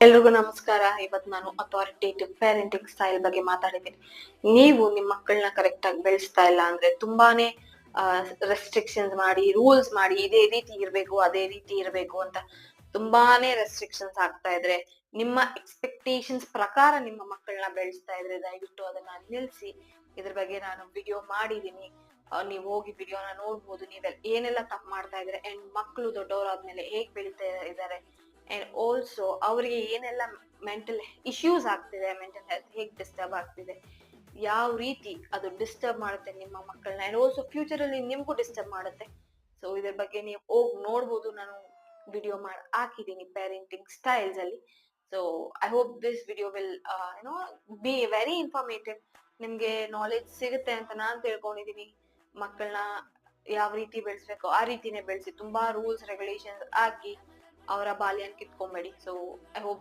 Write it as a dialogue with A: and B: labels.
A: ಎಲ್ರಿಗೂ ನಮಸ್ಕಾರ. ಇವತ್ತು ನಾನು ಅಥಾರಿಟೇಟಿವ್ ಪೇರೆಂಟಿಂಗ್ ಸ್ಟೈಲ್ ಬಗ್ಗೆ ಮಾತಾಡಿದ್ದೀನಿ. ನೀವು ನಿಮ್ಮ ಮಕ್ಕಳನ್ನ ಕರೆಕ್ಟ್ ಆಗಿ ಬೆಳೆಸ್ತಾ ಇಲ್ಲ ಅಂದ್ರೆ ತುಂಬಾನೇ ರೆಸ್ಟ್ರಿಕ್ಷನ್ಸ್ ಮಾಡಿ, ರೂಲ್ಸ್ ಮಾಡಿ, ಇದೇ ರೀತಿ ಇರ್ಬೇಕು, ಅದೇ ರೀತಿ ಇರ್ಬೇಕು ಅಂತ ತುಂಬಾನೇ ರೆಸ್ಟ್ರಿಕ್ಷನ್ಸ್ ಆಗ್ತಾ ಇದ್ರೆ, ನಿಮ್ಮ ಎಕ್ಸ್ಪೆಕ್ಟೇಷನ್ಸ್ ಪ್ರಕಾರ ನಿಮ್ಮ ಮಕ್ಕಳನ್ನ ಬೆಳೆಸ್ತಾ ಇದ್ರೆ ದಯವಿಟ್ಟು ಅದನ್ನ ನಿಲ್ಸಿ. ಇದ್ರ ಬಗ್ಗೆ ನಾನು ವಿಡಿಯೋ ಮಾಡಿದೀನಿ. ನೀವ್ ಹೋಗಿ ವಿಡಿಯೋನ ನೋಡ್ಬೋದು. ನೀವೆಲ್ಲ ಏನೆಲ್ಲ ತಪ್ಪು ಮಾಡ್ತಾ ಇದ್ರೆ ಅಂಡ್ ಮಕ್ಕಳು ದೊಡ್ಡವರಾದ್ಮೇಲೆ ಹೇಗ್ ಬೆಳಿತಾ ಇದಾರೆ ಅಂಡ್ ಆಲ್ಸೋ ಅವ್ರಿಗೆ ಏನೆಲ್ಲ ಮೆಂಟಲ್ ಇಶ್ಯೂಸ್ ಆಗ್ತಿದೆ, ಮೆಂಟಲ್ ಹೆಲ್ತ್ ಹೇಗ್ ಡಿಸ್ಟರ್ಬ್ ಆಗ್ತಿದೆ, ಯಾವ ರೀತಿ ಅದು ಡಿಸ್ಟರ್ಬ್ ಮಾಡುತ್ತೆ ನಿಮ್ಮ ಮಕ್ಕಳನ್ನ ಅಂಡ್ ಆಲ್ಸೋ ಫ್ಯೂಚರ್ ಅಲ್ಲಿ ನಿಮ್ಗೂ ಡಿಸ್ಟರ್ಬ್ ಮಾಡುತ್ತೆ. ಸೊ ಇದ್ರ ಬಗ್ಗೆ ನೀವು ಹೋಗಿ ನೋಡ್ಬೋದು. ನಾನು ವಿಡಿಯೋ ಮಾಡಿ ಹಾಕಿದೀನಿ ಪೇರೆಂಟಿಂಗ್ ಸ್ಟೈಲ್ಸ್ ಅಲ್ಲಿ. So I hope this video will YONO be very informative. ನಿಮ್ಗೆ ನಾಲೆಜ್ ಸಿಗುತ್ತೆ ಅಂತ ನಾನ್ ತಿಳ್ಕೊಂಡಿದೀನಿ. ಮಕ್ಕಳನ್ನ ಯಾವ ರೀತಿ ಬೆಳೆಸ್ಬೇಕು ಆ ರೀತಿನೇ ಬೆಳೆಸಿ. ತುಂಬಾ ರೂಲ್ಸ್ ರೆಗ್ಯುಲೇಷನ್ಸ್ ಹಾಕಿ ಅವರ ಬಾಲ್ಯನ ಕಿತ್ಕೊಂಬೇಡಿ. So I hope